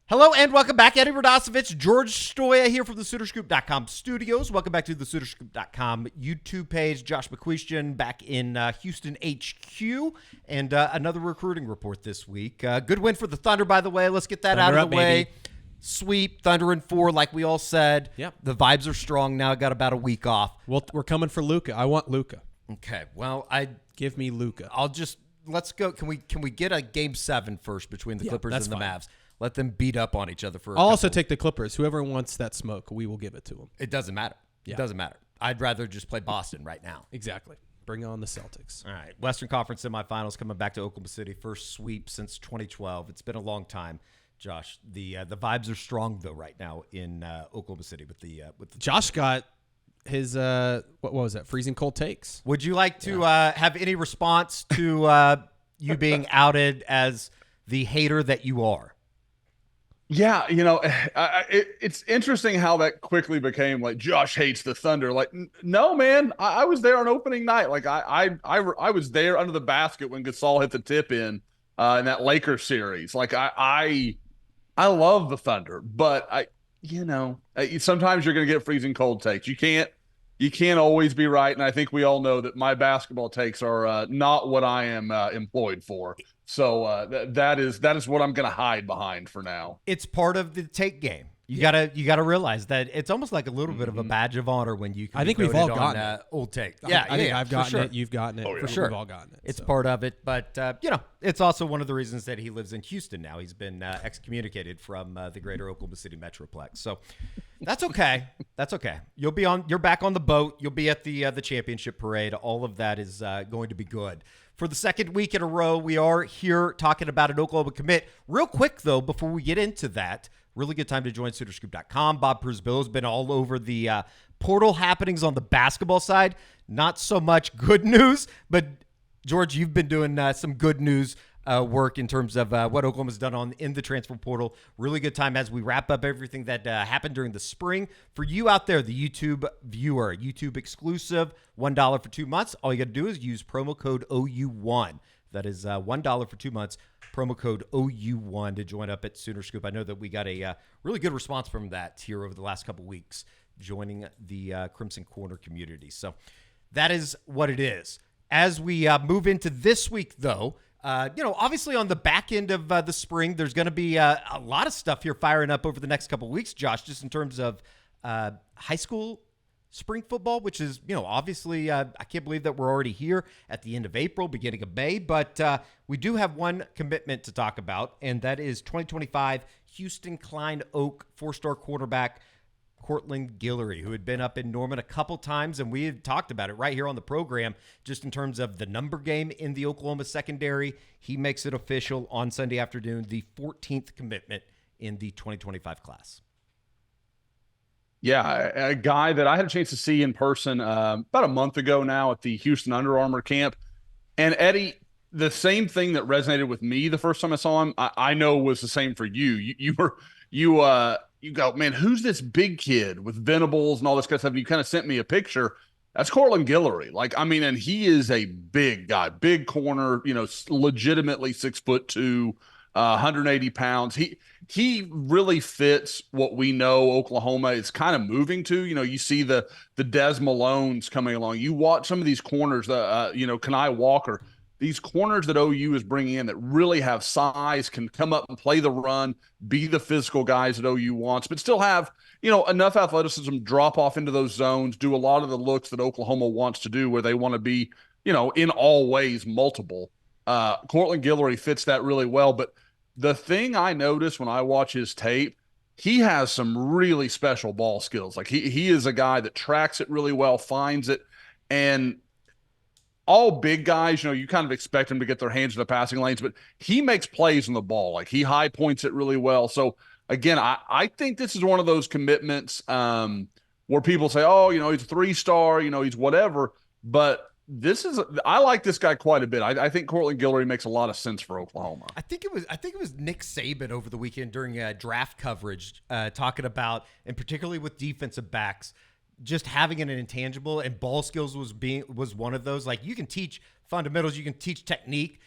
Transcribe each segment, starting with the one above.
Hello and welcome back. Eddie Radosevich, George Stoya here from the SoonerScoop.com studios. Welcome back to the SoonerScoop.com YouTube page. Josh McCuistion back in Houston HQ, and another recruiting report this week. Good win for the Thunder, by the way. Let's get that Thunder out of the way. Baby. Sweep, Thunder in 4, like we all said. Yep. The vibes are strong now. Got about a week off. Well, we're coming for Luka. I want Luka. Okay. Well, Give me Luka. Let's go. Can we get a game 7 first between the Clippers and the fine. Mavs? Let them beat up on each other for I'll also take the Clippers. Whoever wants that smoke, we will give it to them. It doesn't matter. Yeah. It doesn't matter. I'd rather just play Boston right now. Exactly. Bring on the Celtics. All right. Western Conference semifinals coming back to Oklahoma City. First sweep since 2012. It's been a long time, Josh. The vibes are strong though right now in Oklahoma City with the Josh got his what was that? Freezing cold takes. Would you like to have any response to you being outed as the hater that you are? Yeah, it's interesting how that quickly became like Josh hates the Thunder. Like, no, man, I was there on opening night. Like, I was there under the basket when Gasol hit the tip in that Lakers series. Like, I love the Thunder, but sometimes you're going to get freezing cold takes. You can't always be right, and I think we all know that my basketball takes are not what I am employed for. So that is what I'm going to hide behind for now. It's part of the take game. You gotta realize that it's almost like a little bit of a badge of honor when you. Can I think we've all gotten it. Old take. I think I've gotten sure. it. You've gotten it. Oh, yeah. For sure. We've all gotten it. It's part of it, but it's also one of the reasons that he lives in Houston now. He's been excommunicated from the greater Oklahoma City Metroplex, so that's okay. That's okay. You're back on the boat. You'll be at the championship parade. All of that is going to be good. For the second week in a row, we are here talking about an Oklahoma commit. Real quick, though, before we get into that, really good time to join SoonerScoop.com. Bob Prusbillo has been all over the portal happenings on the basketball side. Not so much good news, but, George, you've been doing some good news work in terms of what Oklahoma's done in the transfer portal. Really good time as we wrap up everything that happened during the spring. For you out there, the YouTube viewer, YouTube exclusive, $1 for 2 months. All you got to do is use promo code OU1. That is $1 for 2 months. Promo code OU1 to join up at Sooner Scoop. I know that we got a really good response from that here over the last couple weeks, joining the Crimson Corner community. So that is what it is. As we move into this week, though, obviously on the back end of the spring, there's going to be a lot of stuff here firing up over the next couple of weeks, Josh, just in terms of high school spring football, which is, obviously I can't believe that we're already here at the end of April, beginning of May, but we do have one commitment to talk about, and that is 2025 Houston Klein Oak 4-star quarterback Courtland Guillory, who had been up in Norman a couple times, and we had talked about it right here on the program, just in terms of the number game in the Oklahoma secondary. He makes it official on Sunday afternoon, the 14th commitment in the 2025 class. Yeah, a guy that I had a chance to see in person about a month ago now at the Houston Under Armour camp. And Eddie, the same thing that resonated with me the first time I saw him, I know was the same for you. You go, man, who's this big kid with Venables and all this kind of stuff? And you kind of sent me a picture. That's Courtland Guillory. And he is a big guy, big corner, legitimately 6'2", 180 pounds. He really fits what we know Oklahoma is kind of moving to. You see the Des Malones coming along. You watch some of these corners, Kenai Walker, these corners that OU is bringing in that really have size, can come up and play the run, be the physical guys that OU wants, but still have, enough athleticism, drop off into those zones, do a lot of the looks that Oklahoma wants to do where they want to be, in all ways multiple. Courtland Guillory fits that really well. But the thing I notice when I watch his tape, he has some really special ball skills. Like he is a guy that tracks it really well, finds it, and all big guys, you kind of expect them to get their hands in the passing lanes, but he makes plays on the ball. Like he high points it really well. So again, I think this is one of those commitments where people say, oh, he's a 3-star, he's whatever. But I like this guy quite a bit. I think Courtland Guillory makes a lot of sense for Oklahoma. I think it was Nick Saban over the weekend during draft coverage talking about, and particularly with defensive backs, just having an intangible, and ball skills was one of those. Like, you can teach fundamentals, you can teach technique.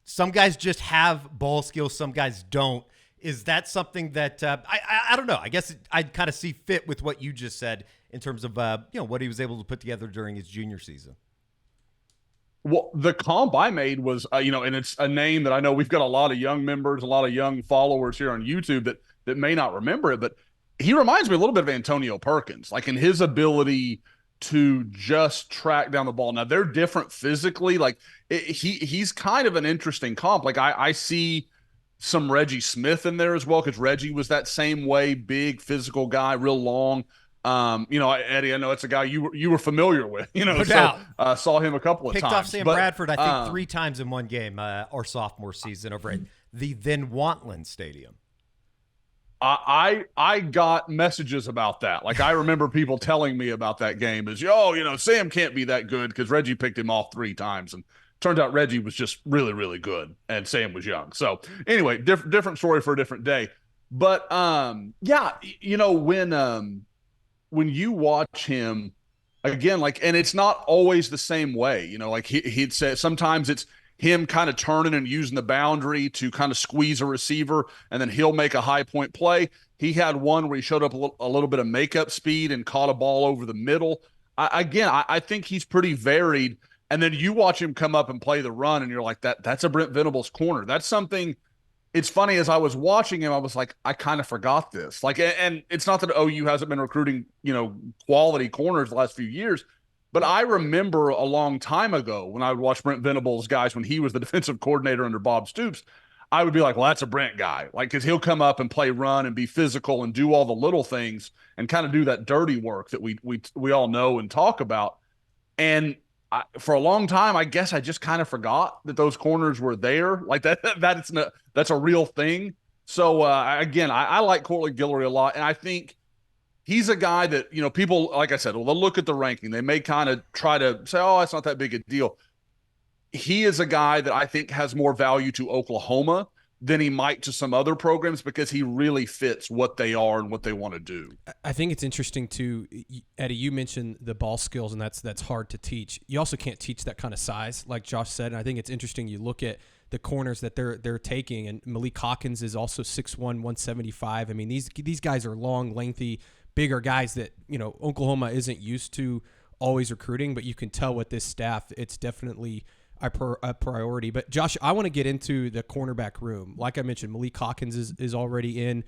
Some guys just have ball skills, some guys don't. Is that something that I don't know? I guess I'd kind of see fit with what you just said in terms of what he was able to put together during his junior season. Well, the comp I made was, and it's a name that I know we've got a lot of young members, a lot of young followers here on YouTube that may not remember it, but he reminds me a little bit of Antonio Perkins, like in his ability to just track down the ball. Now, they're different physically. Like he's kind of an interesting comp. Like I see some Reggie Smith in there as well, because Reggie was that same way, big physical guy, real long. Eddie, I know it's a guy you were familiar with, No so doubt. saw him a couple of Picked times. off Sam Bradford, I think, 3 times in one game, our sophomore season over at the then Wantland Stadium. I got messages about that. Like I remember people telling me about that game is, Sam can't be that good because Reggie picked him off 3 times. And turns out Reggie was just really, really good and Sam was young. So anyway, different story for a different day. But when you watch him again, like, and it's not always the same way, like he'd say sometimes it's him kind of turning and using the boundary to kind of squeeze a receiver, and then he'll make a high point play. He had one where he showed up a little bit of makeup speed and caught a ball over the middle. I think he's pretty varied. And then you watch him come up and play the run, and you're like, that's a Brent Venables corner. That's something. It's funny, as I was watching him, I was like, I kind of forgot this. Like, and it's not that OU hasn't been recruiting, quality corners the last few years, but I remember a long time ago when I would watch Brent Venables guys when he was the defensive coordinator under Bob Stoops, I would be like, well, that's a Brent guy. Like, because he'll come up and play run and be physical and do all the little things and kind of do that dirty work that we all know and talk about. And for a long time, I guess I just kind of forgot that those corners were there. Like that's a real thing. So again, I like Courtland Guillory a lot, and I think he's a guy that people, like I said, they'll look at the ranking. They may kind of try to say, "Oh, it's not that big a deal." He is a guy that I think has more value to Oklahoma than he might to some other programs because he really fits what they are and what they want to do. I think it's interesting too, Eddie, you mentioned the ball skills, and that's hard to teach. You also can't teach that kind of size, like Josh said, and I think it's interesting you look at the corners that they're taking, and Malik Hawkins is also 6'1", 175. I mean, these guys are long, lengthy, bigger guys that, Oklahoma isn't used to always recruiting, but you can tell with this staff, it's definitely a priority. But Josh, I want to get into the cornerback room. Like I mentioned, Malik Hawkins is already in,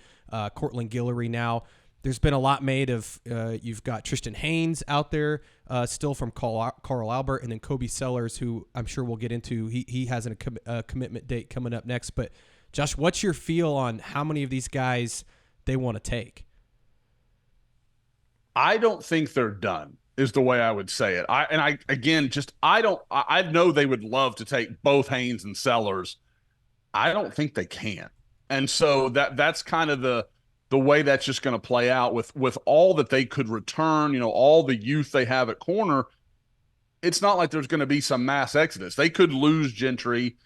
Courtland Guillory now. There's been a lot made of, you've got Tristan Haynes out there still from Carl Albert, and then Kobe Sellers, who I'm sure we'll get into. He has a commitment date coming up next. But Josh, what's your feel on how many of these guys they want to take? I don't think they're done, is the way I would say it. I know they would love to take both Haynes and Sellers. I don't think they can. And so that's kind of the way that's just going to play out with all that they could return, all the youth they have at corner. It's not like there's going to be some mass exodus. They could lose Gentry.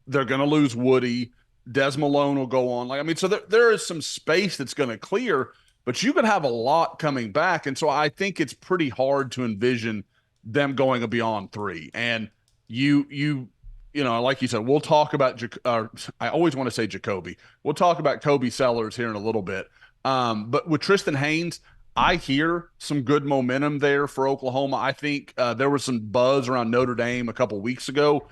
They're going to lose Woody. Des Malone will go on. So there is some space that's going to clear, but you could have a lot coming back. And so I think it's pretty hard to envision them going beyond 3. And like you said, we'll talk about, I always want to say Jacoby. We'll talk about Kobe Sellers here in a little bit. But with Tristan Haynes, I hear some good momentum there for Oklahoma. I think there was some buzz around Notre Dame a couple weeks ago.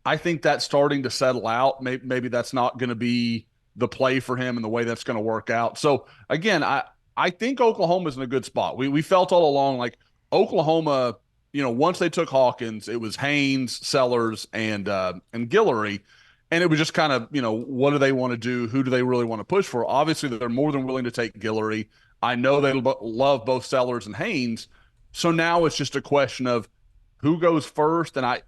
I think that's starting to settle out. Maybe that's not going to be the play for him and the way that's going to work out. So again, I think Oklahoma's in a good spot. We felt all along like Oklahoma, once they took Hawkins, it was Haynes, Sellers, and Guillory. And it was just kind of, what do they want to do? Who do they really want to push for? Obviously, they're more than willing to take Guillory. I know they love both Sellers and Haynes. So now it's just a question of who goes first. And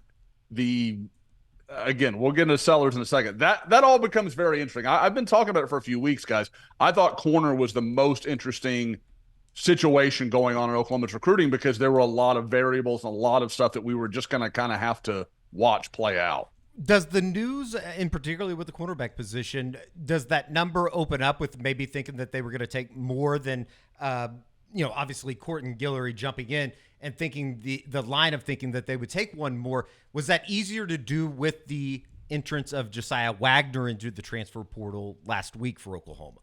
again, we'll get into Sellers in a second. That all becomes very interesting. I've been talking about it for a few weeks, guys. I thought corner was the most interesting situation going on in Oklahoma's recruiting because there were a lot of variables and a lot of stuff that we were just going to kind of have to watch play out. Does the news, in particularly with the cornerback position, does that number open up with maybe thinking that they were going to take more than, obviously Courtland Guillory jumping in and thinking the line of thinking that they would take one more? Was that easier to do with the entrance of Josiah Wagner into the transfer portal last week for Oklahoma.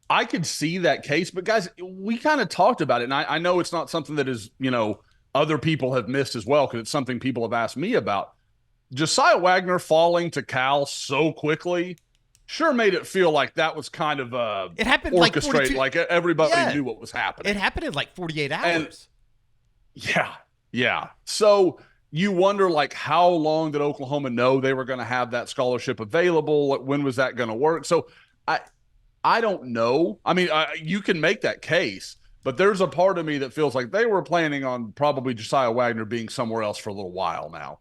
I could see that case, but guys, we kind of talked about it, and I know it's not something that is, other people have missed as well, because it's something people have asked me about. Josiah Wagner falling to Cal so quickly sure made it feel like that was kind of it happened orchestrated, like everybody knew what was happening. It happened in like 48 hours. Yeah. So you wonder, how long did Oklahoma know they were going to have that scholarship available? When was that going to work? So I don't know. I mean, you can make that case, but there's a part of me that feels like they were planning on probably Josiah Wagner being somewhere else for a little while now.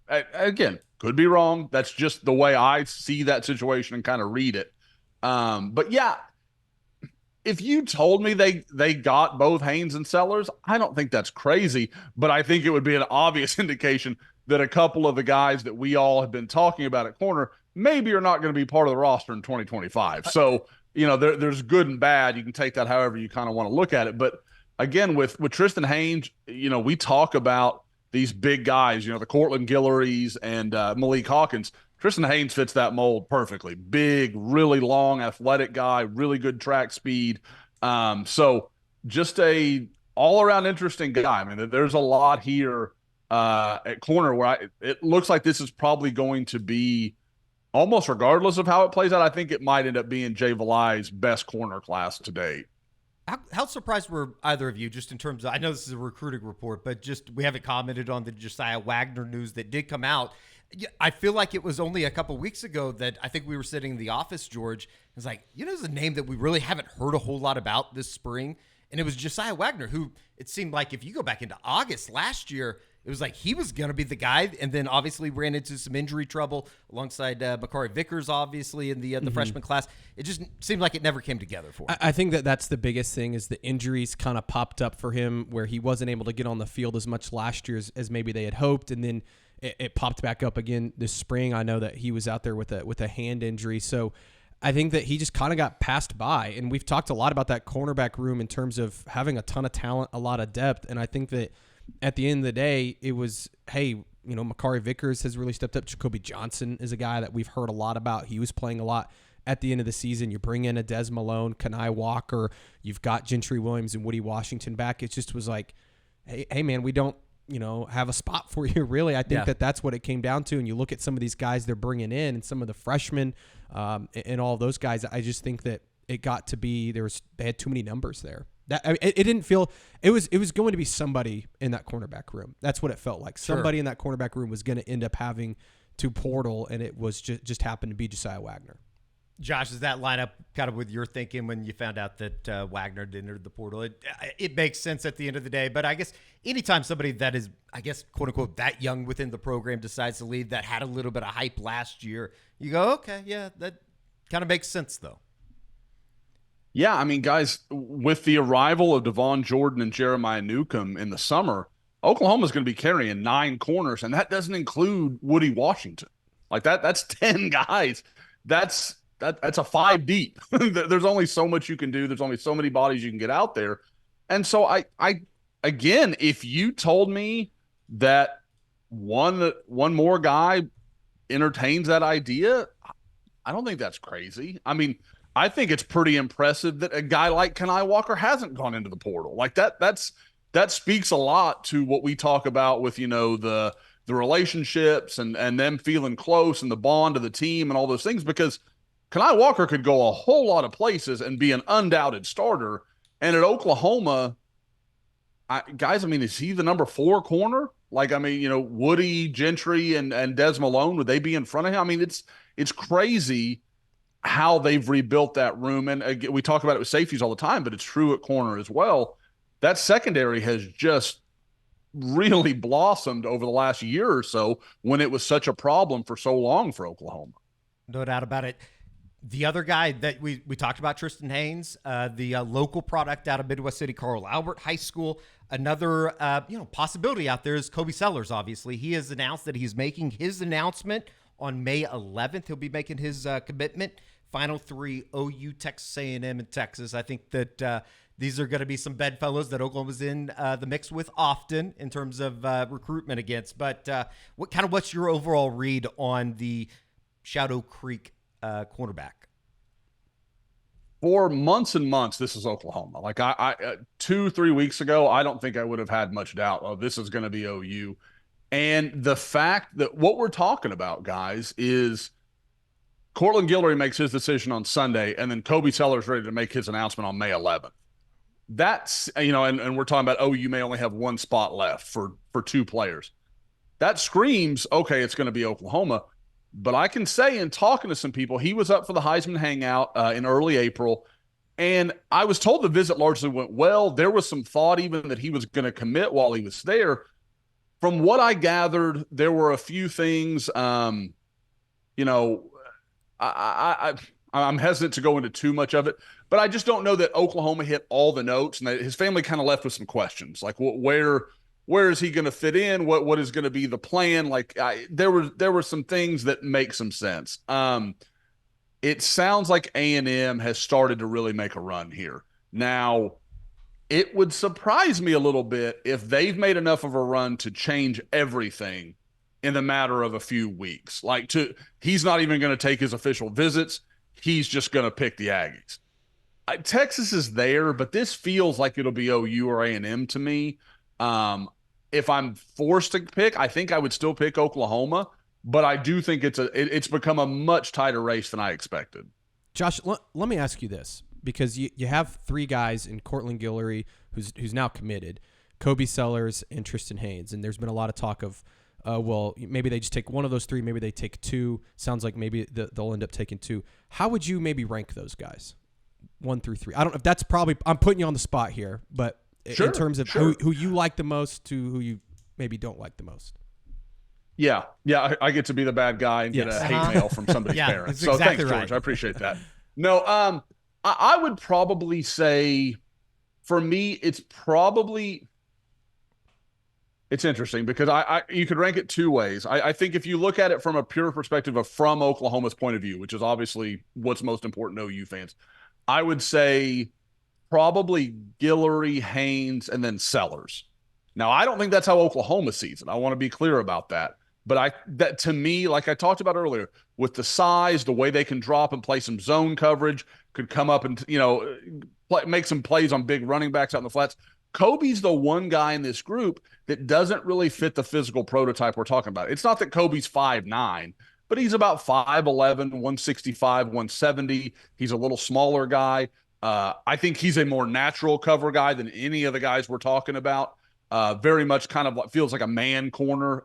Again, could be wrong. That's just the way I see that situation and kind of read it. But yeah, if you told me they got both Haynes and Sellers, I don't think that's crazy, but I think it would be an obvious indication that a couple of the guys that we all have been talking about at corner maybe are not going to be part of the roster in 2025. So, there's good and bad. You can take that however you kind of want to look at it. But again, with Tristan Haynes, we talk about these big guys, the Courtland Guillorys and Malik Hawkins. Tristan Haynes fits that mold perfectly. Big, really long, athletic guy, really good track speed. So just a all-around interesting guy. I mean, there's a lot here at corner where it looks like this is probably going to be, almost regardless of how it plays out, I think it might end up being Jay Valai's best corner class to date. How surprised were either of you, just in terms of, I know this is a recruiting report, but just we haven't commented on the Josiah Wagner news that did come out. I feel like it was only a couple weeks ago that I think we were sitting in the office, George. It was like, there's a name that we really haven't heard a whole lot about this spring. And it was Josiah Wagner, who it seemed like if you go back into August last year, it was like he was going to be the guy, and then obviously ran into some injury trouble alongside Makari Vickers, obviously, in the freshman class. It just seemed like it never came together for him. I think that's the biggest thing is the injuries kind of popped up for him where he wasn't able to get on the field as much last year as maybe they had hoped, and then it popped back up again this spring. I know that he was out there with a hand injury, so I think that he just kind of got passed by, and we've talked a lot about that cornerback room in terms of having a ton of talent, a lot of depth, and I think that at the end of the day, it was, hey, Makari Vickers has really stepped up. Jacoby Johnson is a guy that we've heard a lot about. He was playing a lot at the end of the season. You bring in a Des Malone, Kenai Walker. You've got Gentry Williams and Woody Washington back. It just was like, hey man, we don't, have a spot for you, really. I think that's what it came down to. And you look at some of these guys they're bringing in and some of the freshmen and all those guys, I just think that it got to be they had too many numbers there. It didn't feel it was going to be somebody in that cornerback room. That's what it felt like. Somebody in that cornerback room was going to end up having to portal, and it was just happened to be Josiah Wagner. Josh, does that line up kind of with your thinking when you found out that Wagner had entered the portal? It makes sense at the end of the day, but I guess anytime somebody that is, I guess, quote unquote, that young within the program decides to leave, that had a little bit of hype last year, you go, okay, yeah, that kind of makes sense though. Yeah, I mean, guys, with the arrival of Devon Jordan and Jeremiah Newcomb in the summer, Oklahoma's going to be carrying 9 corners, and that doesn't include Woody Washington. Like that's 10 guys. That's a 5 deep. There's only so much you can do. There's only so many bodies you can get out there. And so I again, if you told me that one more guy entertains that idea, I don't think that's crazy. I mean, I think it's pretty impressive that a guy like Kenai Walker hasn't gone into the portal. Like that speaks a lot to what we talk about with, the relationships and them feeling close and the bond of the team and all those things, because Kenai Walker could go a whole lot of places and be an undoubted starter. And at Oklahoma, is he the number 4 corner? Like, Woody, Gentry, and Des Malone, would they be in front of him? I mean, it's crazy how they've rebuilt that room. And again, we talk about it with safeties all the time, but it's true at corner as well. That secondary has just really blossomed over the last year or so when it was such a problem for so long for Oklahoma. No doubt about it. The other guy that we talked about, Tristan Haynes, the local product out of Midwest City, Carl Albert High School. Another possibility out there is Kobe Sellers, obviously. He has announced that he's making his announcement on May 11th. He'll be making his commitment. Final 3, OU, Texas A&M, and Texas. I think that these are going to be some bedfellows that Oklahoma's in the mix with often in terms of recruitment against. But what's your overall read on the Shadow Creek cornerback? For months and months, this is Oklahoma. Like I 2-3 weeks ago, I don't think I would have had much doubt. Oh, this is going to be OU. And the fact that what we're talking about, guys, is Courtland Guillory makes his decision on Sunday, and then Kobe Sellers ready to make his announcement on May 11th. That's, and we're talking about, you may only have one spot left for 2 players. That screams, okay, it's going to be Oklahoma. But I can say, in talking to some people, he was up for the Heisman Hangout in early April, and I was told the visit largely went well. There was some thought even that he was going to commit while he was there. From what I gathered, there were a few things, I'm hesitant to go into too much of it, but I just don't know that Oklahoma hit all the notes, and that his family kind of left with some questions, like where is he going to fit in? What is going to be the plan? Like there were some things that make some sense. It sounds like A&M has started to really make a run here. Now, it would surprise me a little bit if they've made enough of a run to change everything in the matter of a few weeks. He's not even going to take his official visits. He's just going to pick the Aggies. Texas is there, but this feels like it'll be OU or A&M to me. If I'm forced to pick, I think I would still pick Oklahoma, but I do think it's become a much tighter race than I expected. Josh, let me ask you this, because you have 3 guys in Courtland Guillory, who's now committed, Kobe Sellers and Tristan Haynes, and there's been a lot of talk of, maybe they just take one of those 3, maybe they take 2. Sounds like maybe they'll end up taking 2. How would you maybe rank those guys, 1 through 3? I don't know if that's I'm putting you on the spot here, but in terms of who you like the most to who you maybe don't like the most. Yeah, I get to be the bad guy and get a hate mail from somebody's parents. So exactly thanks, George. Right. I appreciate that. No, I would probably say, for me, it's interesting because you could rank it 2 ways. I think if you look at it from a pure perspective from Oklahoma's point of view, which is obviously what's most important to OU fans, I would say probably Guillory, Haynes, and then Sellers. Now, I don't think that's how Oklahoma sees it. I want to be clear about that. But that to me, like I talked about earlier, with the size, the way they can drop and play some zone coverage, could come up and make some plays on big running backs out in the flats. Kobe's the one guy in this group that doesn't really fit the physical prototype we're talking about. It's not that Kobe's 5'9", but he's about 5'11", 165, 170. He's a little smaller guy. I think he's a more natural cover guy than any of the guys we're talking about. Very much kind of feels like a man corner.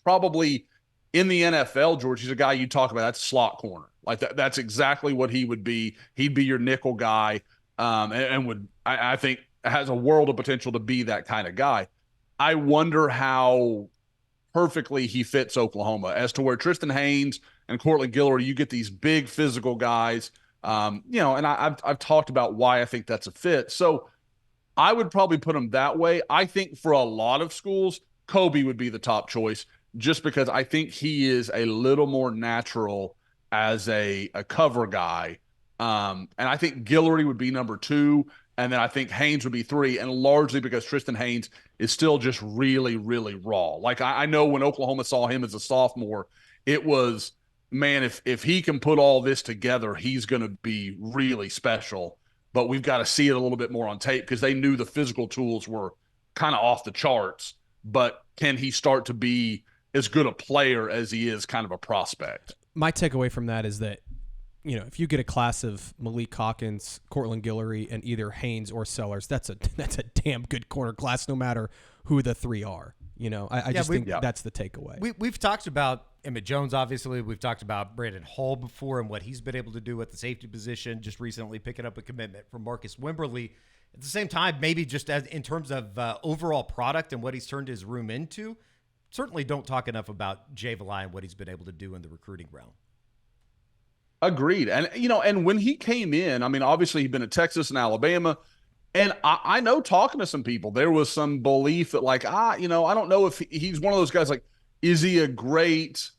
Probably in the NFL, George, he's a guy you talk about. That's slot corner. Like that's exactly what he would be. He'd be your nickel guy, and I think has a world of potential to be that kind of guy. I wonder how perfectly he fits Oklahoma, as to where Tristan Haynes and Courtland Guillory, you get these big physical guys. And I've talked about why I think that's a fit. So I would probably put him that way. I think for a lot of schools, Kobe would be the top choice, just because I think he is a little more natural as a cover guy. And I think Guillory would be number 2, and then I think Haynes would be 3, and largely because Tristan Haynes is still just really, really raw. Like I know when Oklahoma saw him as a sophomore, it was, man, if he can put all this together, he's going to be really special. But we've got to see it a little bit more on tape, because they knew the physical tools were kind of off the charts. But can he start to be as good a player as he is kind of a prospect? My takeaway from that is that, if you get a class of Malik Hawkins, Courtland Guillory, and either Haynes or Sellers, that's a damn good corner class, no matter who the 3 are. I just think that's the takeaway. We've talked about Emmett Jones, obviously. We've talked about Brandon Hall before and what he's been able to do at the safety position, just recently picking up a commitment from Marcus Wimberly. At the same time, maybe just as in terms of overall product and what he's turned his room into, certainly don't talk enough about Jay Valai and what he's been able to do in the recruiting realm. Agreed. And, and when he came in, I mean, obviously he'd been at Texas and Alabama. And I know, talking to some people, there was some belief that I don't know if he's one of those guys, is he a great,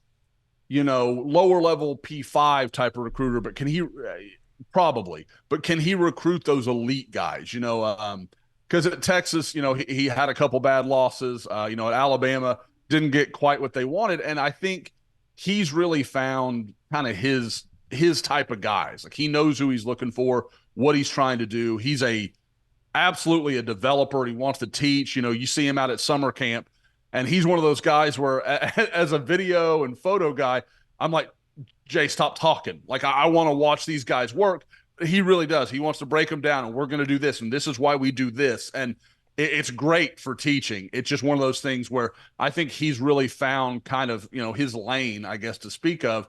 lower level P5 type of recruiter, but can he Probably, but can he recruit those elite guys? Because at Texas, he had a couple bad losses. At Alabama, didn't get quite what they wanted, and I think he's really found kind of his type of guys. Like, he knows who he's looking for, what he's trying to do. He's absolutely a developer. He wants to teach. You see him out at summer camp, and he's one of those guys where, as a video and photo guy, I'm like, Jay, stop talking. Like, I want to watch these guys work. He really does. He wants to break them down, and we're going to do this, and this is why we do this. And it's great for teaching. It's just one of those things where I think he's really found kind of, his lane, I guess, to speak of.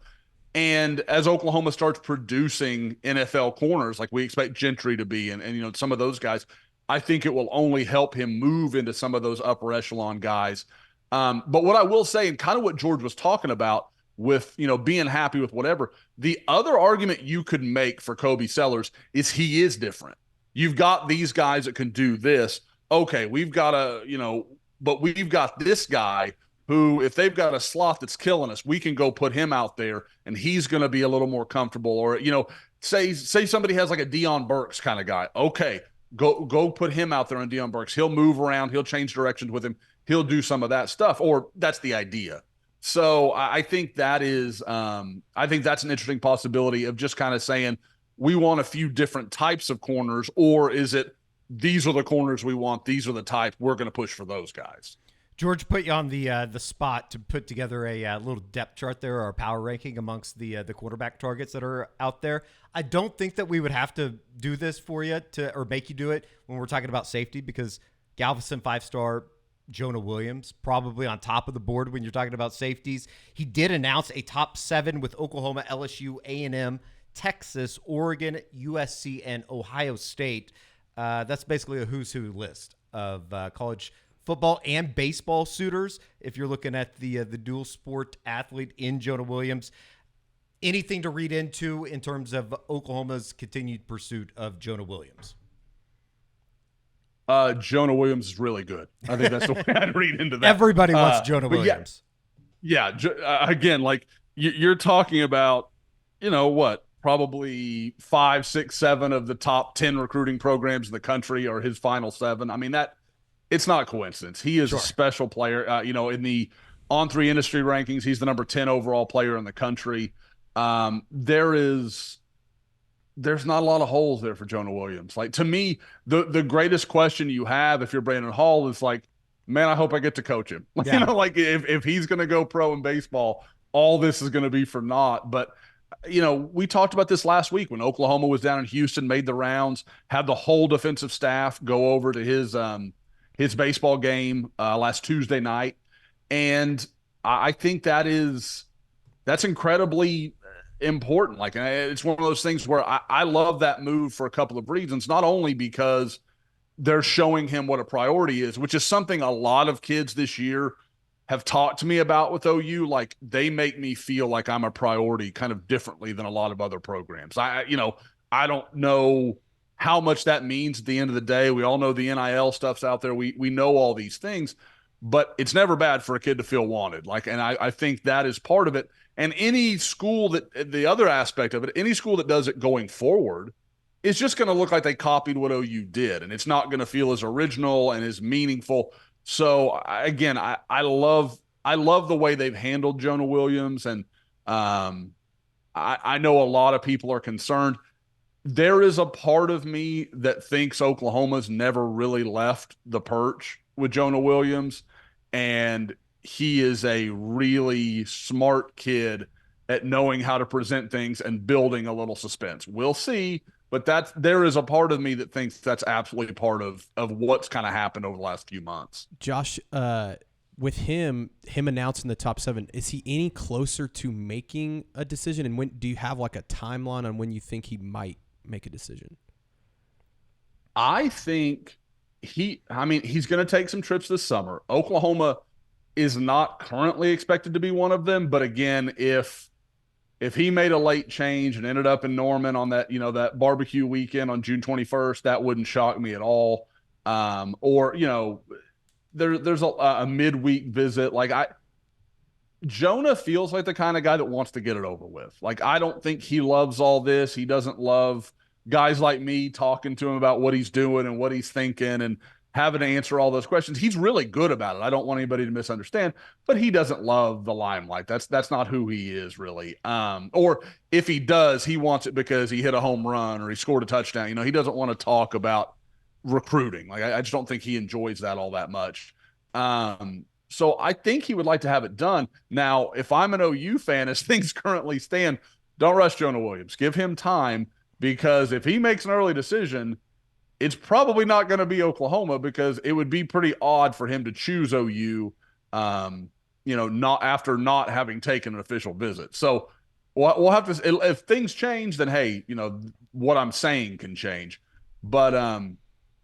And as Oklahoma starts producing NFL corners, like we expect Gentry to be, and some of those guys, I think it will only help him move into some of those upper echelon guys. But what I will say, and kind of what George was talking about, with being happy with whatever, the other argument you could make for Kobe Sellers is he is different. You've got these guys that can do this. Okay, we've got but we've got this guy who, if they've got a slot that's killing us, we can go put him out there, and he's going to be a little more comfortable. Or say somebody has like a Deion Burks kind of guy. Okay, go put him out there on Deion Burks. He'll move around. He'll change directions with him. He'll do some of that stuff, or that's the idea. So I think that's an interesting possibility of just kind of saying we want a few different types of corners, or is it these are the corners we want, these are the type, we're going to push for those guys. George put you on the spot to put together a little depth chart there, or a power ranking amongst the quarterback targets that are out there. I don't think that we would have to do this for you or make you do it when we're talking about safety, because Galveston 5-star Jonah Williams, probably on top of the board when you're talking about safeties. He did announce a top 7 with Oklahoma, LSU, A&M, Texas, Oregon, USC, and Ohio State. That's basically a who's who list of college football and baseball suitors, if you're looking at the dual sport athlete in Jonah Williams. Anything to read into in terms of Oklahoma's continued pursuit of Jonah Williams? Jonah Williams is really good. I think that's the way I'd read into that. Everybody wants Jonah Williams. Yeah. Again, like you're talking about, probably 5, 6, 7 of the top 10 recruiting programs in the country are his final 7. I mean, it's not coincidence. He is a special player. In the On3 industry rankings, he's the number 10 overall player in the country. There's not a lot of holes there for Jonah Williams. Like, to me, the greatest question you have if you're Brandon Hall is like, man, I hope I get to coach him. Yeah. Like if he's going to go pro in baseball, all this is going to be for naught. But, we talked about this last week when Oklahoma was down in Houston, made the rounds, had the whole defensive staff go over to his baseball game last Tuesday night. And I think that's incredibly important. Like, it's one of those things where I love that move for a couple of reasons, not only because they're showing him what a priority is, which is something a lot of kids this year have talked to me about with OU. Like, they make me feel like I'm a priority kind of differently than a lot of other programs. I don't know how much that means at the end of the day. We all know the NIL stuff's out there. We know all these things, but it's never bad for a kid to feel wanted. Like, and I think that is part of it. And any school the other aspect of it, any school that does it going forward, it's just going to look like they copied what OU did, and it's not going to feel as original and as meaningful. So again, I love the way they've handled Jonah Williams, and I know a lot of people are concerned. There is a part of me that thinks Oklahoma's never really left the perch with Jonah Williams, and he is a really smart kid at knowing how to present things and building a little suspense. We'll see, but there is a part of me that thinks that's absolutely part of what's kind of happened over the last few months. Josh, with him announcing the top 7, is he any closer to making a decision? And when do you have like a timeline on when you think he might make a decision? I think he's going to take some trips this summer. Oklahoma is not currently expected to be one of them, but again, if he made a late change and ended up in Norman on that, that barbecue weekend on June 21st, that wouldn't shock me at all. Or, there's a midweek visit. Like, Jonah feels like the kind of guy that wants to get it over with. Like, I don't think he loves all this. He doesn't love guys like me talking to him about what he's doing and what he's thinking and having to answer all those questions. He's really good about it. I don't want anybody to misunderstand, but he doesn't love the limelight. That's not who he is really. Or if he does, he wants it because he hit a home run or he scored a touchdown. You know, he doesn't want to talk about recruiting. Like, I just don't think he enjoys that all that much. So I think he would like to have it done. Now, if I'm an OU fan, as things currently stand, don't rush Jonah Williams. Give him time, because if he makes an early decision, it's probably not going to be Oklahoma, because it would be pretty odd for him to choose OU, not after not having taken an official visit. So we'll have to, if things change, then hey, what I'm saying can change. But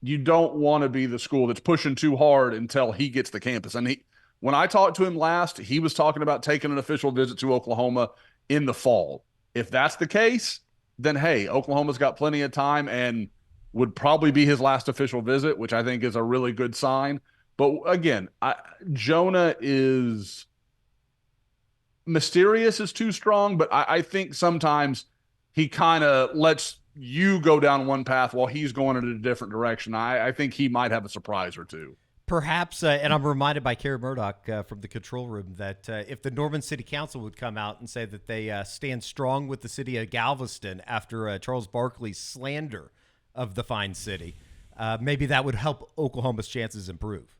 you don't want to be the school that's pushing too hard until he gets the campus. And when I talked to him last, he was talking about taking an official visit to Oklahoma in the fall. If that's the case, then hey, Oklahoma's got plenty of time and would probably be his last official visit, which I think is a really good sign. But again, Jonah is mysterious is too strong, but I think sometimes he kind of lets you go down one path while he's going in a different direction. I think he might have a surprise or two. Perhaps, and I'm reminded by Kerry Murdoch from the control room that if the Norman City Council would come out and say that they stand strong with the city of Galveston after Charles Barkley's slander of the fine city, maybe that would help Oklahoma's chances improve.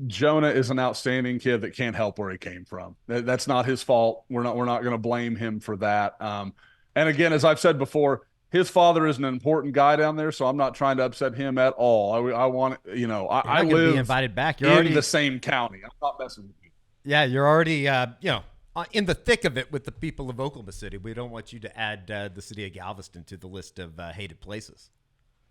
Jonah is an outstanding kid that can't help where he came from. That's not his fault. We're not going to blame him for that. And again, as I've said before, his father is an important guy down there, so I'm not trying to upset him at all. I want, I live be invited back. You're in already the same county. I'm not messing with you. Yeah, you're already, in the thick of it with the people of Oklahoma City. We don't want you to add the city of Galveston to the list of hated places.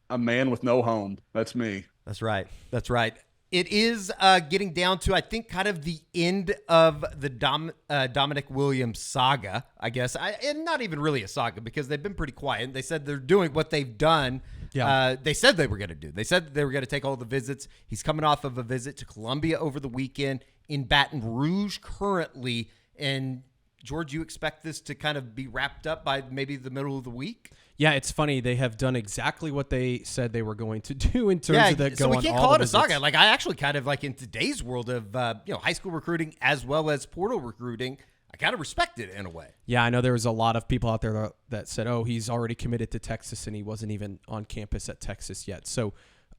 A man with no home. That's me. That's right. That's right. It is getting down to, I think, kind of the end of the Damonic Williams saga, I guess. And not even really a saga, because they've been pretty quiet. They said they're doing what they've done. Yeah. They said they were going to do. They said they were going to take all the visits. He's coming off of a visit to Columbia over the weekend, in Baton Rouge currently. And, George, you expect this to kind of be wrapped up by maybe the middle of the week? Yeah, it's funny. They have done exactly what they said they were going to do in terms of that. So we can't call it a saga. Like, I actually kind of, like, in today's world of high school recruiting as well as portal recruiting, I kind of respect it in a way. Yeah, I know there was a lot of people out there that said, oh, he's already committed to Texas and he wasn't even on campus at Texas yet. So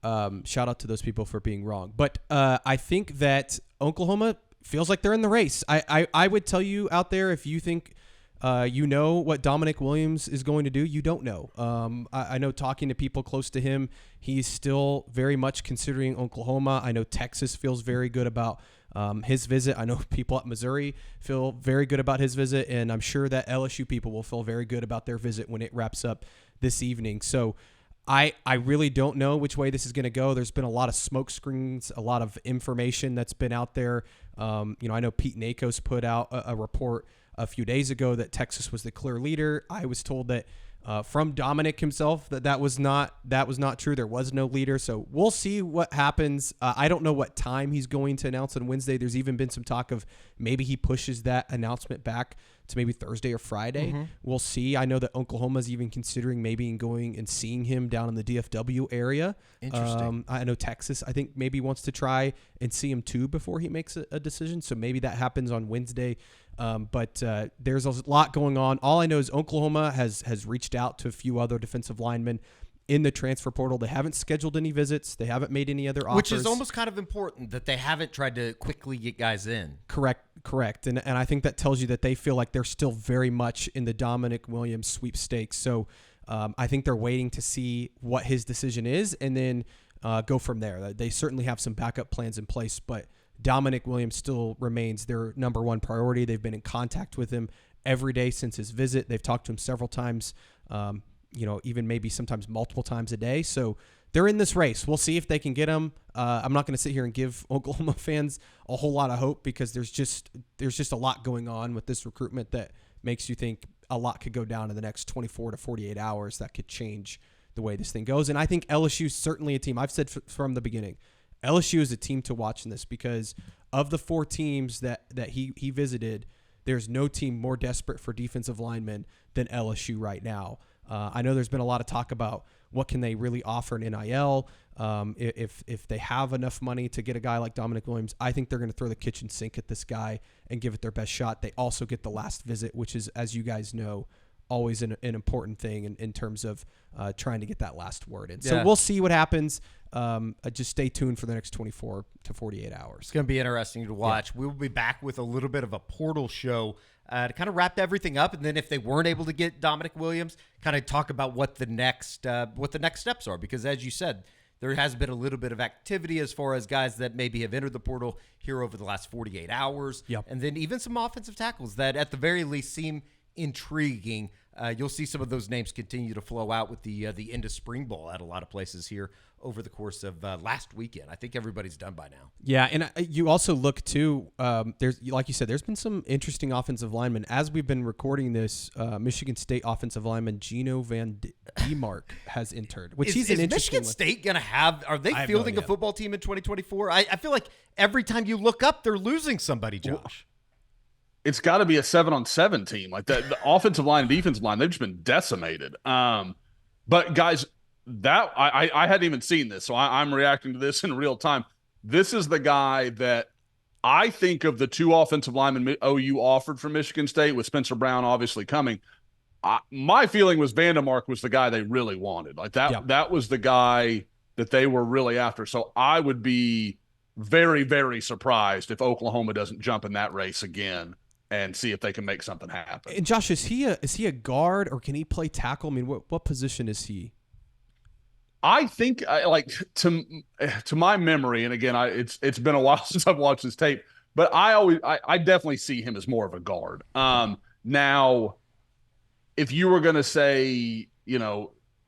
shout out to those people for being wrong. But I think that Oklahoma feels like they're in the race. I would tell you out there, if you think what Damonic Williams is going to do, you don't know. I know, talking to people close to him, he's still very much considering Oklahoma. I know Texas feels very good about his visit. I know people at Missouri feel very good about his visit, and I'm sure that LSU people will feel very good about their visit when it wraps up this evening. So I really don't know which way this is going to go. There's been a lot of smoke screens, a lot of information that's been out there. I know Pete Nakos put out a report a few days ago that Texas was the clear leader. I was told that from Damonic himself that was not true. There was no leader. So we'll see what happens. I don't know what time he's going to announce on Wednesday. There's even been some talk of maybe he pushes that announcement back to maybe Thursday or Friday. Mm-hmm. We'll see. I know that Oklahoma's even considering maybe going and seeing him down in the DFW area. Interesting. I know Texas, I think, maybe wants to try and see him too before he makes a decision. So maybe that happens on Wednesday. But there's a lot going on. All I know is Oklahoma has reached out to a few other defensive linemen in the transfer portal. They haven't scheduled any visits. They haven't made any other offers. Which is almost kind of important, that they haven't tried to quickly get guys in. Correct. And I think that tells you that they feel like they're still very much in the Damonic Williams sweepstakes. So I think they're waiting to see what his decision is and then go from there. They certainly have some backup plans in place, but Damonic Williams still remains their number one priority. They've been in contact with him every day since his visit. They've talked to him several times, even maybe sometimes multiple times a day. So they're in this race. We'll see if they can get him. I'm not going to sit here and give Oklahoma fans a whole lot of hope, because there's just a lot going on with this recruitment that makes you think a lot could go down in the next 24 to 48 hours that could change the way this thing goes. And I think LSU is certainly a team. I've said from the beginning, LSU is a team to watch in this, because of the 4 teams that he visited, there's no team more desperate for defensive linemen than LSU right now. I know there's been a lot of talk about what can they really offer in NIL. If they have enough money to get a guy like Damonic Williams, I think they're going to throw the kitchen sink at this guy and give it their best shot. They also get the last visit, which is, as you guys know, always an important thing in terms of trying to get that last word in. So we'll see what happens. Just stay tuned for the next 24 to 48 hours. It's going to be interesting to watch. Yeah. We'll be back with a little bit of a portal show to kind of wrap everything up, and then if they weren't able to get Damonic Williams, kind of talk about what the next steps are. Because as you said, there has been a little bit of activity as far as guys that maybe have entered the portal here over the last 48 hours, and then even some offensive tackles that at the very least seem intriguing. You'll see some of those names continue to flow out with the end of spring ball at a lot of places here over the course of last weekend. I think everybody's done by now. Yeah, and you also look too. There's, like you said, there's been some interesting offensive linemen as we've been recording this. Michigan State offensive lineman Gino Van Demark has entered, which he's an interesting. Michigan State gonna have? Are they fielding a football team in 2024? I feel like every time you look up, they're losing somebody, Josh. It's got to be a 7-on-7 team. Like the offensive line and defensive line, they've just been decimated. But guys, that I hadn't even seen this, so I'm reacting to this in real time. This is the guy that I think of the 2 offensive linemen OU offered from Michigan State, with Spencer Brown obviously coming. My feeling was Vandemark was the guy they really wanted. Like that was the guy that they were really after. So I would be very, very surprised if Oklahoma doesn't jump in that race again and see if they can make something happen. And Josh, is he a guard, or can he play tackle? I mean, what position is he? I think, like, to my memory, and again, it's been a while since I've watched this tape, but I definitely see him as more of a guard. Now, if you were going to say,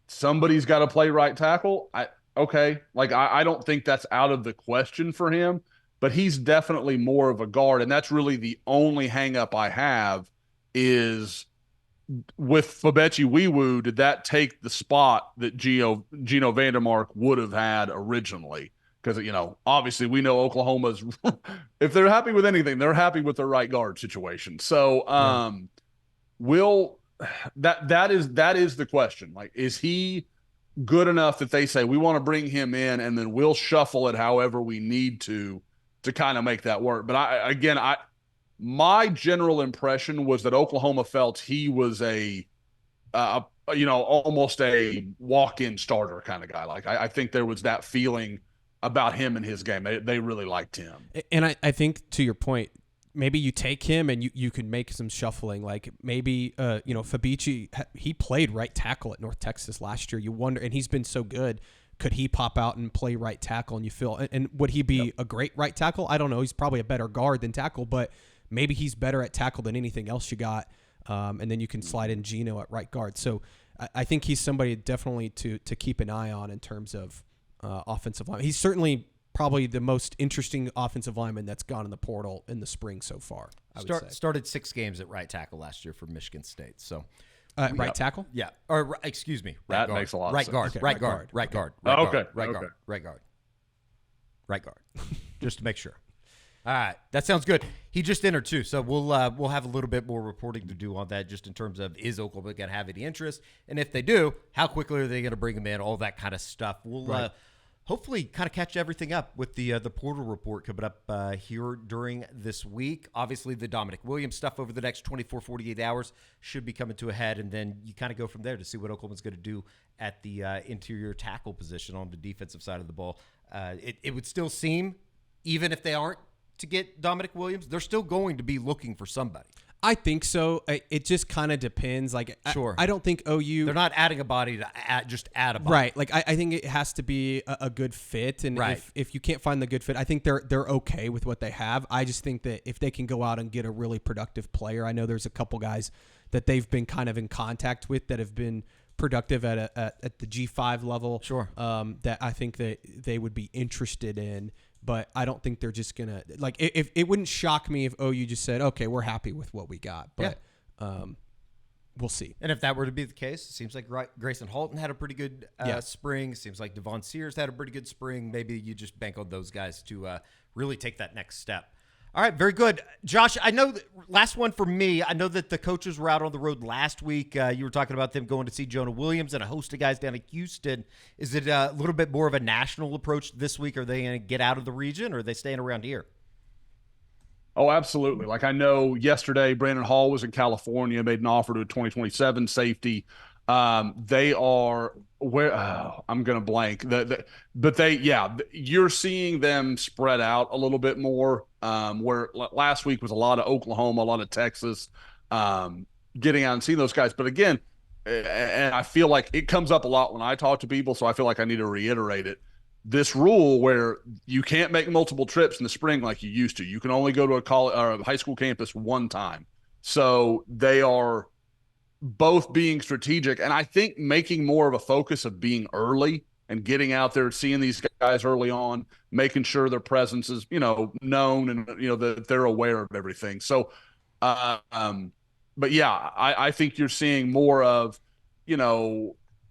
somebody's got to play right tackle, I don't think that's out of the question for him. But he's definitely more of a guard, and that's really the only hang-up I have is with Fabechi Wiwu, did that take the spot that Gino Vandemark would have had originally? Because, obviously we know Oklahoma's – if they're happy with anything, they're happy with their right guard situation. So that is the question. Like, is he good enough that they say we want to bring him in and then we'll shuffle it however we need to kind of make that work? But my general impression was that Oklahoma felt he was almost a walk-in starter kind of guy. Like I think there was that feeling about him and his game. They really liked him. And I think, to your point, maybe you take him and you can make some shuffling. Like maybe Fabechi, he played right tackle at North Texas last year. You wonder, and he's been so good. Could he pop out and play right tackle? And you feel, and would he be a great right tackle? I don't know. He's probably a better guard than tackle, but maybe he's better at tackle than anything else you got. And then you can slide in Gino at right guard. So I think he's somebody definitely to keep an eye on in terms of offensive line. He's certainly probably the most interesting offensive lineman that's gone in the portal in the spring so far. Started 6 games at right tackle last year for Michigan State. So. Right tackle? Yeah. Or excuse me. Right that guard. Makes a lot right of sense. guard. Okay, right guard. Right guard. Right guard. Okay. Right okay. guard. Right guard. Right guard. Just to make sure. All right. That sounds good. He just entered too. So we'll have a little bit more reporting to do on that, just in terms of, is Oklahoma going to have any interest? And if they do, how quickly are they going to bring him in? All that kind of stuff. We'll hopefully kind of catch everything up with the portal report coming up here during this week. Obviously, the Damonic Williams stuff over the next 24, 48 hours should be coming to a head, and then you kind of go from there to see what Oklahoma's going to do at the interior tackle position on the defensive side of the ball. It would still seem, even if they aren't to get Damonic Williams, they're still going to be looking for somebody. I think so. It just kind of depends. Like, sure. I don't think OU. They're not adding a body to just add a body. Right. Like, I think it has to be a good fit. And if you can't find the good fit, I think they're okay with what they have. I just think that if they can go out and get a really productive player, I know there's a couple guys that they've been kind of in contact with that have been productive at the G5 level. Sure. That I think that they would be interested in. But I don't think they're just going to – like, if it wouldn't shock me if OU just said, okay, we're happy with what we got. But we'll see. And if that were to be the case, it seems like Grayson Halton had a pretty good spring. Seems like Devon Sears had a pretty good spring. Maybe you just bank on those guys to really take that next step All right, very good. Josh, I know last one for me. I know that the coaches were out on the road last week. You were talking about them going to see Jonah Williams and a host of guys down in Houston. Is it a little bit more of a national approach this week? Are they going to get out of the region, or are they staying around here? Oh, absolutely. Like I know yesterday, Brandon Hall was in California, made an offer to a 2027 safety. They are where I'm going to blank. You're seeing them spread out a little bit more. Where last week was a lot of Oklahoma, a lot of Texas, getting out and seeing those guys. But again, and I feel like it comes up a lot when I talk to people, so I feel like I need to reiterate it. This rule where you can't make multiple trips in the spring like you used to. You can only go to a college or a high school campus one time. So they are both being strategic, and I think making more of a focus of being early and getting out there, seeing these guys early on, making sure their presence is, known and, that they're aware of everything. So, but yeah, I think you're seeing more of,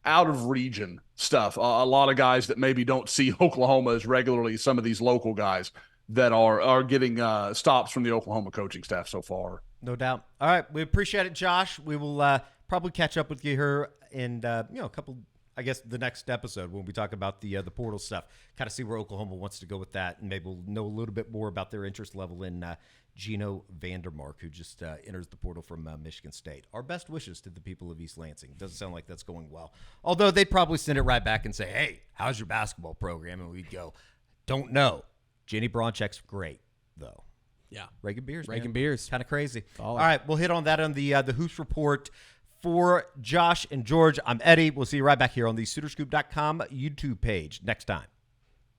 out of region stuff. A lot of guys that maybe don't see Oklahoma as regularly as some of these local guys that are getting stops from the Oklahoma coaching staff so far. No doubt. All right. We appreciate it, Josh. We will probably catch up with you here in, a couple, I guess, the next episode when we talk about the portal stuff, kind of see where Oklahoma wants to go with that. And maybe we'll know a little bit more about their interest level in Gino Vandermark, who just enters the portal from Michigan State. Our best wishes to the people of East Lansing. Doesn't sound like that's going well. Although they'd probably send it right back and say, hey, how's your basketball program? And we'd go, don't know. Jenny Bronchek's great, though. Yeah. Reagan Beers. Reagan Beers. Kind of crazy. All right. We'll hit on that on the Hoops Report. For Josh and George, I'm Eddie. We'll see you right back here on the SoonerScoop.com YouTube page next time.